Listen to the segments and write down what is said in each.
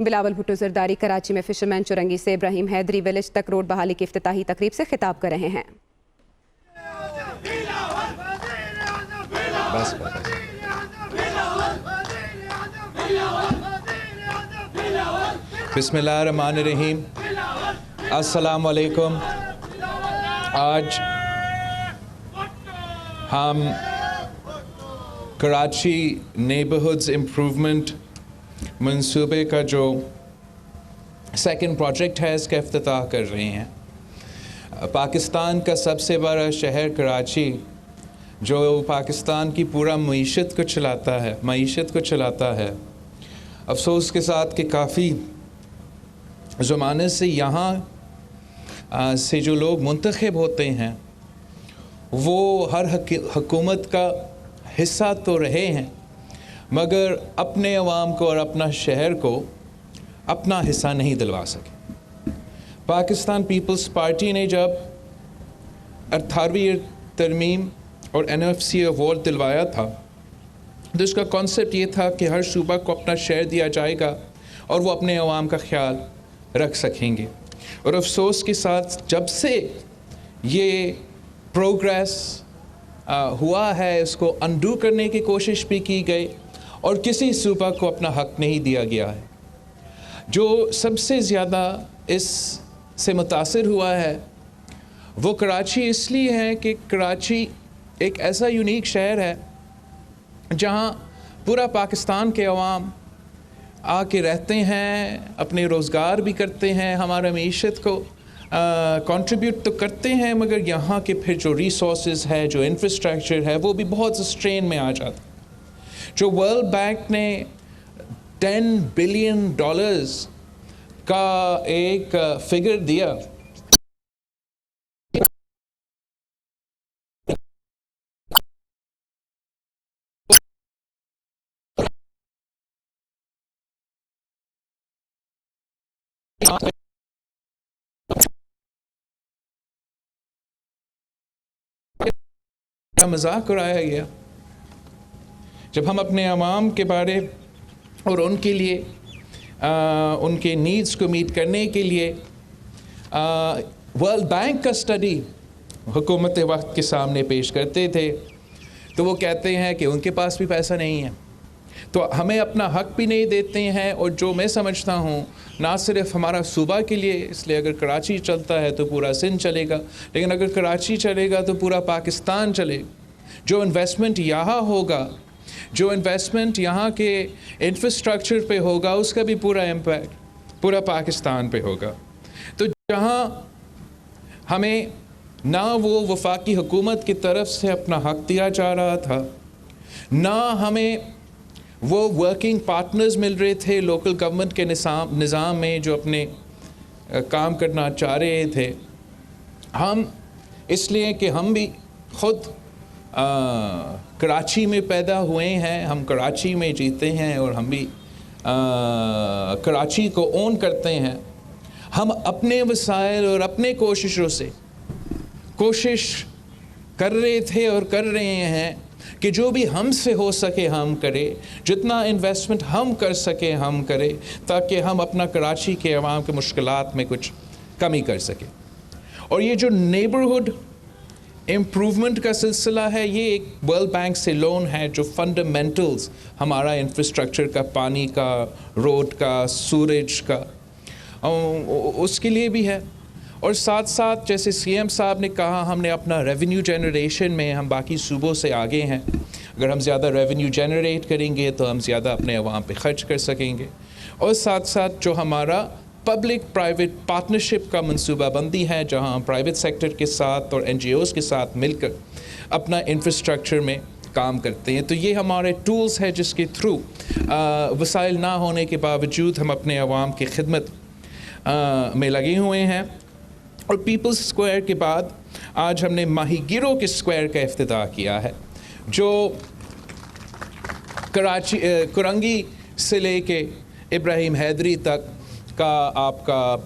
بلاول بھٹو زرداری کراچی میں فشرمین چرنگی سے ابراہیم حیدری ویلیج تک روڈ بحالی کی افتتاحی تقریب سے خطاب کر رہے ہیں۔ بسم اللہ الرحمن الرحیم۔ السلام علیکم۔ آج ہم کراچی نیبرہڈز امپروومنٹ منصوبے کا جو سیکنڈ پروجیکٹ ہے اس کا افتتاح کر رہے ہیں۔ پاکستان کا سب سے بڑا شہر کراچی جو پاکستان کی پورا معیشت کو چلاتا ہے، افسوس کے ساتھ کہ کافی زمانے سے یہاں سے جو لوگ منتخب ہوتے ہیں وہ ہر حکومت کا حصہ تو رہے ہیں مگر اپنے عوام کو اور اپنا شہر کو اپنا حصہ نہیں دلوا سکے۔ پاکستان پیپلز پارٹی نے جب 18ویں ترمیم اور NFC ایوارڈ دلوایا تھا تو اس کا کانسیپٹ یہ تھا کہ ہر صوبہ کو اپنا شہر دیا جائے گا اور وہ اپنے عوام کا خیال رکھ سکیں گے، اور افسوس کے ساتھ جب سے یہ پروگریس ہوا ہے اس کو انڈو کرنے کی کوشش بھی کی گئی اور کسی صوبہ کو اپنا حق نہیں دیا گیا ہے۔ جو سب سے زیادہ اس سے متاثر ہوا ہے وہ کراچی اس لیے ہے کہ کراچی ایک ایسا یونیک شہر ہے جہاں پورا پاکستان کے عوام آ کے رہتے ہیں، اپنے روزگار بھی کرتے ہیں، ہمارا معیشت کو کنٹریبیوٹ تو کرتے ہیں مگر یہاں کے پھر جو ریسورسز ہے، جو انفراسٹرکچر ہے وہ بھی بہت اسٹرین میں آ جاتا ہے۔ جو ورلڈ بینک نے $10 بلین کا ایک فگر دیا، مذاق اڑایا گیا جب ہم اپنے عوام کے بارے اور ان کے لیے ان کے نیڈز کو میٹ کرنے کے لیے ورلڈ بینک کا اسٹڈی حکومت وقت کے سامنے پیش کرتے تھے تو وہ کہتے ہیں کہ ان کے پاس بھی پیسہ نہیں ہے، تو ہمیں اپنا حق بھی نہیں دیتے ہیں۔ اور جو میں سمجھتا ہوں نہ صرف ہمارا صوبہ کے لیے، اس لیے اگر کراچی چلتا ہے تو پورا سندھ چلے گا، لیکن اگر کراچی چلے گا تو پورا پاکستان چلے گا۔ جو انویسٹمنٹ یہاں ہوگا، جو انویسٹمنٹ یہاں کے انفراسٹرکچر پہ ہوگا، اس کا بھی پورا امپیکٹ پورا پاکستان پہ ہوگا۔ تو جہاں ہمیں نہ وہ وفاقی حکومت کی طرف سے اپنا حق دیا جا رہا تھا، نہ ہمیں وہ ورکنگ پارٹنرز مل رہے تھے لوکل گورنمنٹ کے نظام میں جو اپنے کام کرنا چاہ رہے تھے، ہم اس لیے کہ ہم بھی خود کراچی میں پیدا ہوئے ہیں، ہم کراچی میں جیتے ہیں اور ہم بھی کراچی کو اون کرتے ہیں، ہم اپنے وسائل اور اپنے کوششوں سے کوشش کر رہے تھے اور کر رہے ہیں کہ جو بھی ہم سے ہو سکے ہم کرے، جتنا انویسٹمنٹ ہم کر سکے ہم کرے، تاکہ ہم اپنا کراچی کے عوام کے مشکلات میں کچھ کمی کر سکیں۔ اور یہ جو نیبرہڈ امپروومنٹ کا سلسلہ ہے، یہ ایک ورلڈ بینک سے لون ہے جو فنڈامنٹلز ہمارا انفراسٹرکچر کا، پانی کا، روڈ کا، سورج کا، اس کے لیے بھی ہے۔ اور ساتھ ساتھ جیسے CM صاحب نے کہا، ہم نے اپنا ریونیو جنریشن میں ہم باقی صوبوں سے آگے ہیں۔ اگر ہم زیادہ ریونیو جنریٹ کریں گے تو ہم زیادہ اپنے عوام پہ خرچ کر سکیں گے۔ اور ساتھ ساتھ جو ہمارا پبلک پرائیویٹ پارٹنرشپ کا منصوبہ بندی ہے، جہاں ہم پرائیویٹ سیکٹر کے ساتھ اور NGOs کے ساتھ مل کر اپنا انفراسٹرکچر میں کام کرتے ہیں، تو یہ ہمارے ٹولز ہیں جس کے تھرو وسائل نہ ہونے کے باوجود ہم اپنے عوام کی خدمت میں لگے ہوئے ہیں۔ اور پیپلز اسکوائر کے بعد آج ہم نے ماہی گیروں کے اسکوائر کا افتتاح کیا ہے، جو کرنگی سے لے کے ابراہیم حیدری تک کا آپ کا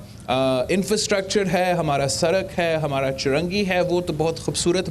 انفراسٹرکچر ہے، ہمارا سڑک ہے، ہمارا چرنگی ہے، وہ تو بہت خوبصورت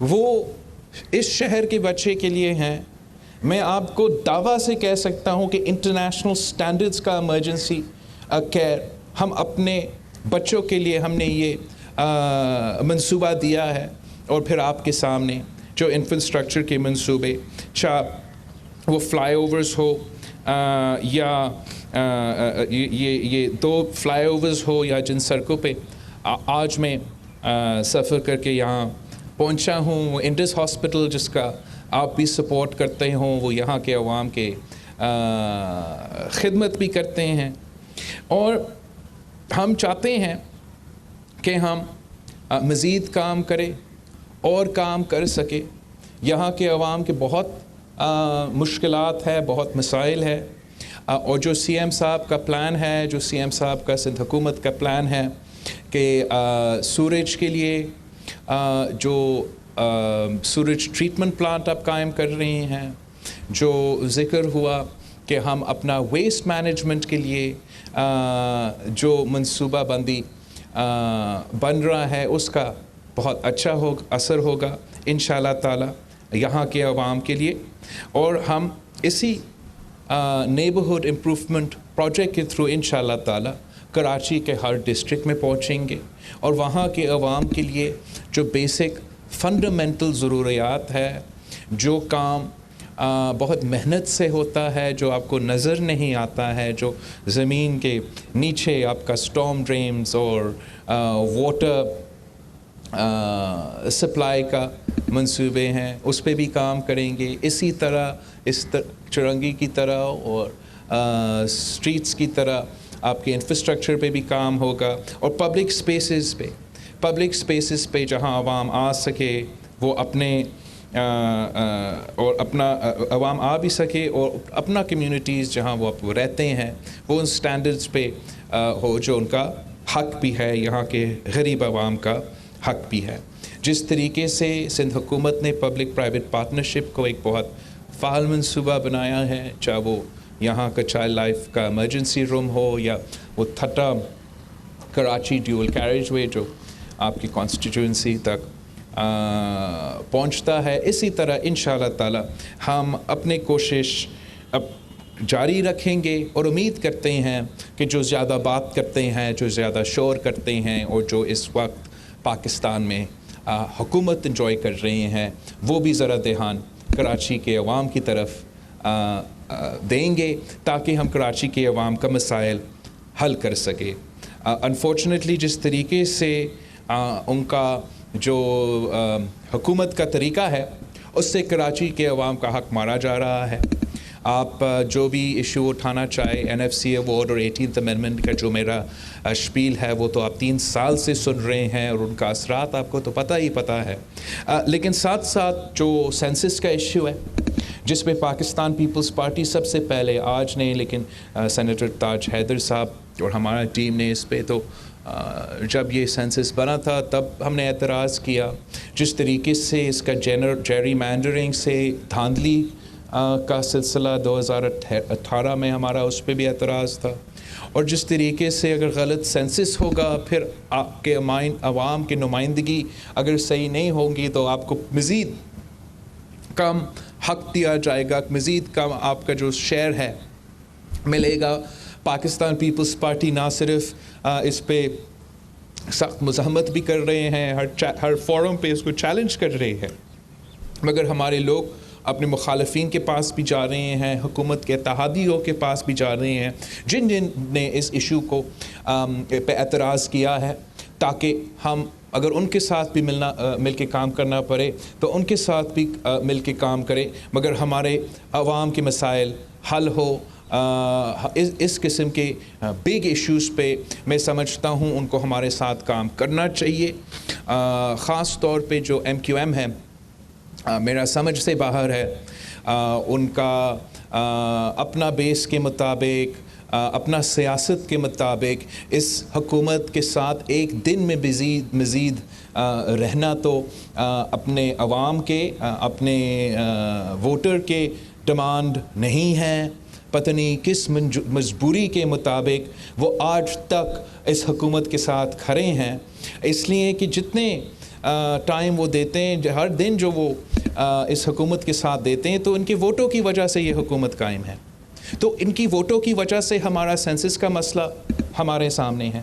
وہ اس شہر کے بچے کے لیے ہیں. میں آپ کو دعویٰ سے کہہ سکتا ہوں کہ انٹرنیشنل سٹینڈرڈز کا ایمرجنسی کیئر ہم اپنے بچوں کے لیے ہم نے یہ منصوبہ دیا ہے. اور پھر آپ کے سامنے جو انفراسٹرکچر کے منصوبے, چاہے وہ فلائی اوورز ہو یا یہ 2 فلائی اوورز ہو, یا جن سڑکوں پہ آج میں سفر کر کے یہاں پہنچا ہوں, وہ انڈس ہاسپٹل جس کا آپ بھی سپورٹ کرتے ہوں, وہ یہاں کے عوام کے خدمت بھی کرتے ہیں. اور ہم چاہتے ہیں کہ ہم مزید کام کریں اور کام کر سکے. یہاں کے عوام کے بہت مشکلات ہے, بہت مسائل ہے, اور جو سی ایم صاحب کا پلان ہے, جو سی ایم صاحب کا سندھ حکومت کا پلان ہے کہ سورج کے لیے جو سورج ٹریٹمنٹ پلانٹ آپ قائم کر رہے ہیں, جو ذکر ہوا کہ ہم اپنا ویسٹ مینجمنٹ کے لیے جو منصوبہ بندی بن رہا ہے, اس کا بہت اچھا اثر ہوگا انشاءاللہ تعالی یہاں کے عوام کے لیے. اور ہم اسی نیبرہڈ امپروومنٹ پروجیکٹ کے تھرو انشاءاللہ تعالی کراچی کے ہر ڈسٹرکٹ میں پہنچیں گے, اور وہاں کے عوام کے لیے جو بیسک فنڈامنٹل ضروریات ہے, جو کام بہت محنت سے ہوتا ہے, جو آپ کو نظر نہیں آتا ہے, جو زمین کے نیچے آپ کا سٹارم ڈرینز اور واٹر سپلائی کا منصوبے ہیں, اس پہ بھی کام کریں گے. اسی طرح چرنگی کی طرح اور اسٹریٹس کی طرح آپ کے انفراسٹرکچر پہ بھی کام ہوگا, اور پبلک اسپیسز پہ جہاں عوام آ سکے وہ اپنے اور اپنا عوام آ بھی سکے, اور اپنا کمیونٹیز جہاں وہ رہتے ہیں وہ ان سٹینڈرڈز پہ ہو جو ان کا حق بھی ہے, یہاں کے غریب عوام کا حق بھی ہے. جس طریقے سے سندھ حکومت نے پبلک پرائیویٹ پارٹنرشپ کو ایک بہت فعال منصوبہ بنایا ہے, چاہے وہ یہاں کا چائلڈ لائف کا ایمرجنسی روم ہو, یا وہ تھٹا کراچی ڈیول کیریج وے جو آپ کی کانسٹیٹیوئنسی تک پہنچتا ہے. اسی طرح انشاءاللہ تعالی ہم اپنے کوشش اب جاری رکھیں گے, اور امید کرتے ہیں کہ جو زیادہ بات کرتے ہیں, جو زیادہ شور کرتے ہیں, اور جو اس وقت پاکستان میں حکومت انجوائے کر رہے ہیں, وہ بھی ذرا دھیان کراچی کے عوام کی طرف دیں گے, تاکہ ہم کراچی کے عوام کا مسائل حل کر سکے. انفارچونیٹلی جس طریقے سے ان کا جو حکومت کا طریقہ ہے, اس سے کراچی کے عوام کا حق مارا جا رہا ہے. آپ جو بھی ایشو اٹھانا چاہے, این ایف سی ایوارڈ اور 18th امینڈمنٹ کا جو میرا شپیل ہے, وہ تو آپ 3 سال سے سن رہے ہیں, اور ان کا اثرات آپ کو تو پتہ ہے. لیکن ساتھ ساتھ جو سینسس کا ایشو ہے, جس میں پاکستان پیپلز پارٹی سب سے پہلے, آج نہیں لیکن سینیٹر تاج حیدر صاحب اور ہمارا ٹیم نے اس پہ تو جب یہ سینسس بنا تھا تب ہم نے اعتراض کیا. جس طریقے سے اس کا جیری مینڈرنگ سے دھاندلی کا سلسلہ 2018 میں ہمارا اس پہ بھی اعتراض تھا, اور جس طریقے سے اگر غلط سینسس ہوگا, پھر آپ کے عوام کی نمائندگی اگر صحیح نہیں ہوگی, تو آپ کو مزید کم حق دیا جائے گا, مزید کم آپ کا جو شیئر ہے ملے گا. پاکستان پیپلز پارٹی نہ صرف اس پہ سخت مزاحمت بھی کر رہے ہیں, ہر فورم پہ اس کو چیلنج کر رہے ہیں, مگر ہمارے لوگ اپنے مخالفین کے پاس بھی جا رہے ہیں, حکومت کے اتحادیوں کے پاس بھی جا رہے ہیں, جن نے اس ایشو کو پہ اعتراض کیا ہے, تاکہ ہم اگر ان کے ساتھ بھی مل کے کام کرنا پڑے تو ان کے ساتھ بھی مل کے کام کریں, مگر ہمارے عوام کے مسائل حل ہو. اس قسم کے بگ ایشوز پہ میں سمجھتا ہوں ان کو ہمارے ساتھ کام کرنا چاہیے. خاص طور پہ جو MQM ہے, میرا سمجھ سے باہر ہے, ان کا اپنا بیس کے مطابق, اپنا سیاست کے مطابق اس حکومت کے ساتھ ایک دن میں مزید رہنا تو اپنے عوام کے, اپنے ووٹر کے ڈیمانڈ نہیں ہے. پتہ نہیں کس مجبوری کے مطابق وہ آج تک اس حکومت کے ساتھ کھڑے ہیں. اس لیے کہ جتنے ٹائم وہ دیتے ہیں, ہر دن جو وہ اس حکومت کے ساتھ دیتے ہیں, تو ان کے ووٹوں کی وجہ سے یہ حکومت قائم ہے. تو ان کی ووٹوں کی وجہ سے ہمارا سینسس کا مسئلہ ہمارے سامنے ہے.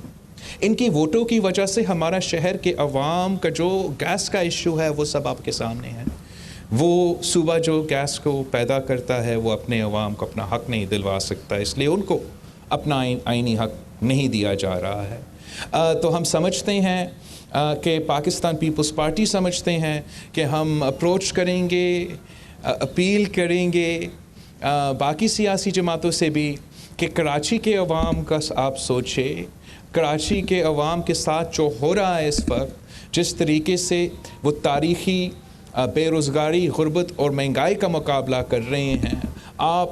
ان کی ووٹوں کی وجہ سے ہمارا شہر کے عوام کا جو گیس کا ایشو ہے وہ سب آپ کے سامنے ہے. وہ صوبہ جو گیس کو پیدا کرتا ہے وہ اپنے عوام کو اپنا حق نہیں دلوا سکتا, اس لیے ان کو اپنا آئینی حق نہیں دیا جا رہا ہے. تو ہم سمجھتے ہیں کہ پاکستان پیپلز پارٹی سمجھتے ہیں کہ ہم اپروچ کریں گے, اپیل کریں گے باقی سیاسی جماعتوں سے بھی کہ کراچی کے عوام کا آپ سوچیں, کراچی کے عوام کے ساتھ جو ہو رہا ہے اس وقت, جس طریقے سے وہ تاریخی بے روزگاری, غربت اور مہنگائی کا مقابلہ کر رہے ہیں, آپ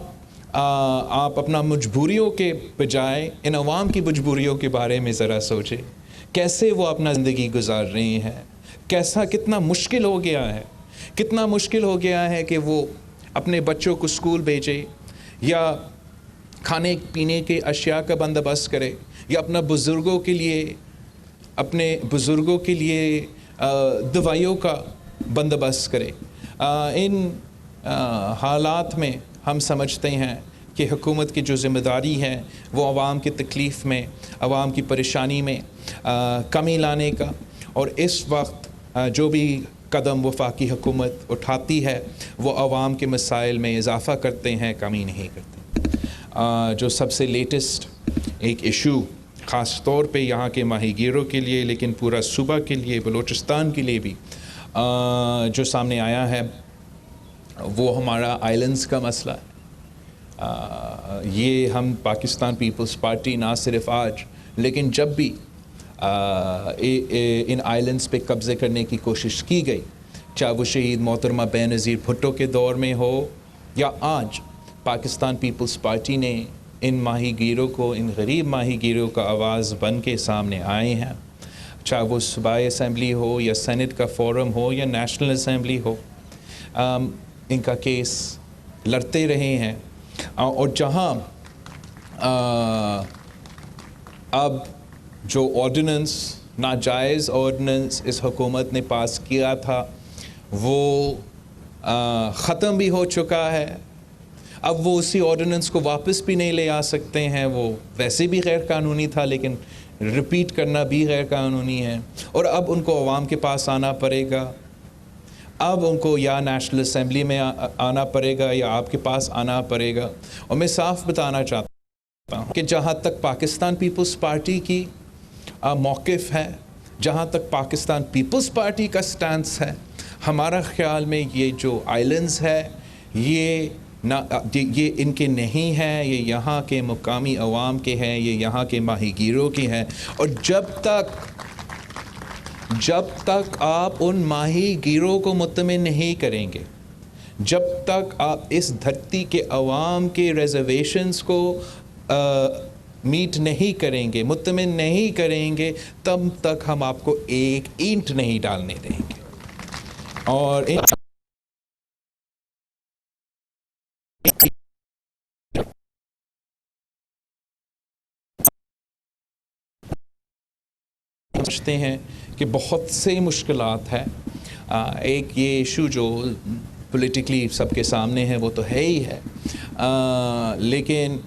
اپنا مجبوریوں کے بجائے ان عوام کی مجبوریوں کے بارے میں ذرا سوچیں, کیسے وہ اپنا زندگی گزار رہے ہیں, کتنا مشکل ہو گیا ہے, کتنا مشکل ہو گیا ہے کہ وہ اپنے بچوں کو اسکول بھیجے یا کھانے پینے کے اشیاء کا بندوبست کرے یا اپنے بزرگوں کے لیے دوائیوں کا بندوبست کرے. ان حالات میں ہم سمجھتے ہیں کہ حکومت کی جو ذمہ داری ہے وہ عوام کی تکلیف میں, عوام کی پریشانی میں کمی لانے کا, اور اس وقت جو بھی قدم وفاقی حکومت اٹھاتی ہے وہ عوام کے مسائل میں اضافہ کرتے ہیں, کمی نہیں کرتے. جو سب سے لیٹسٹ ایک ایشو خاص طور پہ یہاں کے ماہی گیروں کے لیے لیکن پورا صوبہ کے لیے, بلوچستان کے لیے بھی جو سامنے آیا ہے وہ ہمارا آئلینڈز کا مسئلہ ہے. یہ ہم پاکستان پیپلز پارٹی نہ صرف آج لیکن جب بھی ان آئلینڈز پہ قبضے کرنے کی کوشش کی گئی, چاہے وہ شہید محترمہ بینظیر بھٹو کے دور میں ہو یا آج, پاکستان پیپلز پارٹی نے ان ماہی گیروں کو, ان غریب ماہی گیروں کا آواز بن کے سامنے آئے ہیں, چاہے وہ صوبائی اسمبلی ہو یا سینٹ کا فورم ہو یا نیشنل اسمبلی ہو, ان کا کیس لڑتے رہے ہیں. اور جہاں اب جو آرڈیننس, ناجائز آرڈیننس اس حکومت نے پاس کیا تھا وہ ختم بھی ہو چکا ہے, اب وہ اسی آرڈیننس کو واپس بھی نہیں لے آ سکتے ہیں. وہ ویسے بھی غیر قانونی تھا لیکن ریپیٹ کرنا بھی غیر قانونی ہے, اور اب ان کو عوام کے پاس آنا پڑے گا. اب ان کو یا نیشنل اسمبلی میں آنا پڑے گا یا آپ کے پاس آنا پڑے گا. اور میں صاف بتانا چاہتا ہوں کہ جہاں تک پاکستان پیپلز پارٹی کی موقف ہے, جہاں تک پاکستان پیپلز پارٹی کا سٹانس ہے, ہمارا خیال میں یہ جو آئلینڈز ہے یہ ان کے نہیں ہیں, یہ یہاں کے مقامی عوام کے ہیں, یہ یہاں کے ماہی گیروں کے ہیں. اور جب تک آپ ان ماہی گیروں کو مطمئن نہیں کریں گے, جب تک آپ اس دھرتی کے عوام کے ریزرویشنز کو میٹ نہیں کریں گے, مطمئن نہیں کریں گے, تب تک ہم آپ کو ایک اینٹ نہیں ڈالنے دیں گے. اور سمجھتے ہیں کہ بہت سے مشکلات ہیں. ایک یہ ایشو جو پولیٹیکلی سب کے سامنے ہے وہ تو ہے ہی ہے, لیکن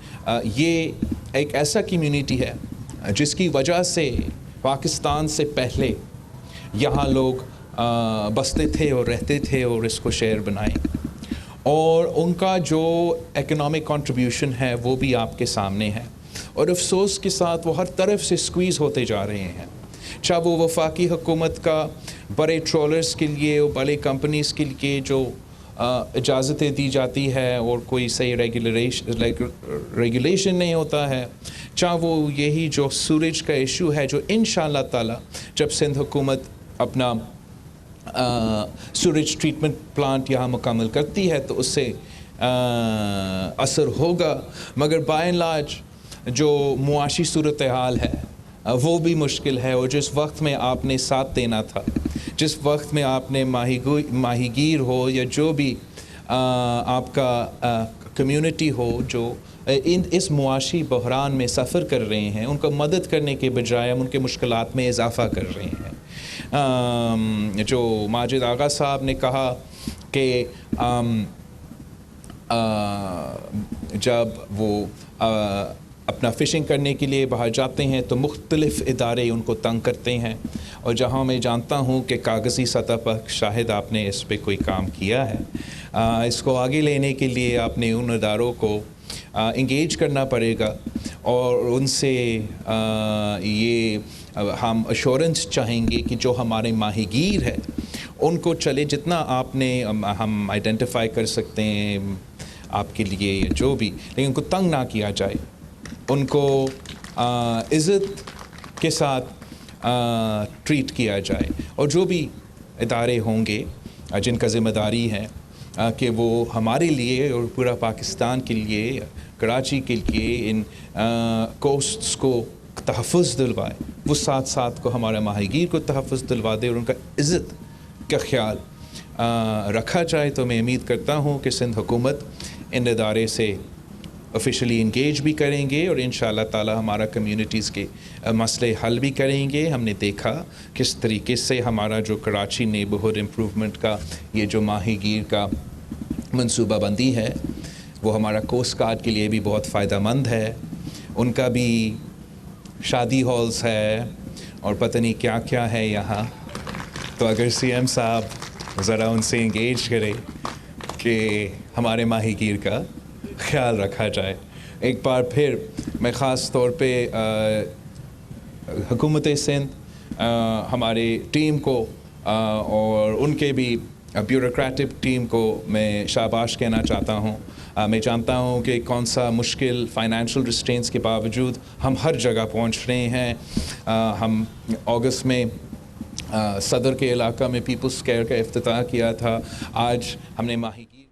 یہ ایک ایسا کمیونٹی ہے جس کی وجہ سے پاکستان سے پہلے یہاں لوگ بستے تھے اور رہتے تھے اور اس کو شہر بنائے, اور ان کا جو اکنامک کنٹریبیوشن ہے وہ بھی آپ کے سامنے ہے. اور افسوس کے ساتھ وہ ہر طرف سے سکویز ہوتے جا رہے ہیں, چاہے وہ وفاقی حکومت کا بڑے ٹرولرز کے لیے اور بڑے کمپنیز کے لیے جو اجازتیں دی جاتی ہے اور کوئی صحیح ریگولیشن نہیں ہوتا ہے, چاہے وہ یہی جو سورج کا ایشو ہے جو انشاءاللہ تعالی جب سندھ حکومت اپنا سورج ٹریٹمنٹ پلانٹ یہاں مکمل کرتی ہے تو اس سے اثر ہوگا, مگر بائی اینڈ لارج جو معاشی صورتحال ہے وہ بھی مشکل ہے. اور جس وقت میں آپ نے ساتھ دینا تھا, جس وقت میں آپ نے ماہی گیر ہو یا جو بھی آپ کا کمیونٹی ہو جو اس معاشی بحران میں سفر کر رہے ہیں, ان کو مدد کرنے کے بجائے ہم ان کے مشکلات میں اضافہ کر رہے ہیں. جو ماجد آغا صاحب نے کہا کہ جب وہ اپنا فشنگ کرنے کے لیے باہر جاتے ہیں تو مختلف ادارے ان کو تنگ کرتے ہیں، اور جہاں میں جانتا ہوں کہ کاغذی سطح پر شاہد آپ نے اس پہ کوئی کام کیا ہے، اس کو آگے لینے کے لیے آپ نے ان اداروں کو انگیج کرنا پڑے گا، اور ان سے یہ ہم ایشورنس چاہیں گے کہ جو ہمارے ماہی گیر ہے ان کو چلے جتنا آپ نے ہم آئیڈینٹیفائی کر سکتے ہیں آپ کے لیے جو بھی، لیکن ان کو تنگ نہ کیا جائے، ان کو عزت کے ساتھ ٹریٹ کیا جائے، اور جو بھی ادارے ہوں گے جن کا ذمہ داری ہے کہ وہ ہمارے لیے اور پورا پاکستان کے لیے، کراچی کے لیے ان کوسٹس کو تحفظ دلوائے، وہ ساتھ ساتھ کو ہمارے ماہی گیر کو تحفظ دلوا دے اور ان کا عزت کا خیال رکھا جائے، تو میں امید کرتا ہوں کہ سندھ حکومت ان ادارے سے آفیشلی انگیج بھی کریں گے، اور انشاءاللہ تعالی ہمارا کمیونٹیز کے مسئلے حل بھی کریں گے۔ ہم نے دیکھا کس طریقے سے ہمارا جو کراچی نیبرہڈ امپروومنٹ کا یہ جو ماہی گیر کا منصوبہ بندی ہے وہ ہمارا کوسٹ گارڈ کے لیے بھی بہت فائدہ مند ہے، ان کا بھی شادی ہالز ہے اور پتہ نہیں کیا کیا ہے یہاں، تو اگر سی ایم صاحب ذرا ان سے انگیج کرے کہ ہمارے ماہی گیر کا خیال رکھا جائے۔ ایک بار پھر میں خاص طور پہ حکومت سندھ ہماری ٹیم کو اور ان کے بھی بیوروکریٹک ٹیم کو میں شاباش کہنا چاہتا ہوں۔ میں جانتا ہوں کہ کون سا مشکل فائنینشیل ریسٹرینٹس کے باوجود ہم ہر جگہ پہنچ رہے ہیں۔ ہم اگست میں صدر کے علاقہ میں پیپلز اسکوائر کا افتتاح کیا تھا، آج ہم نے ماہی گیر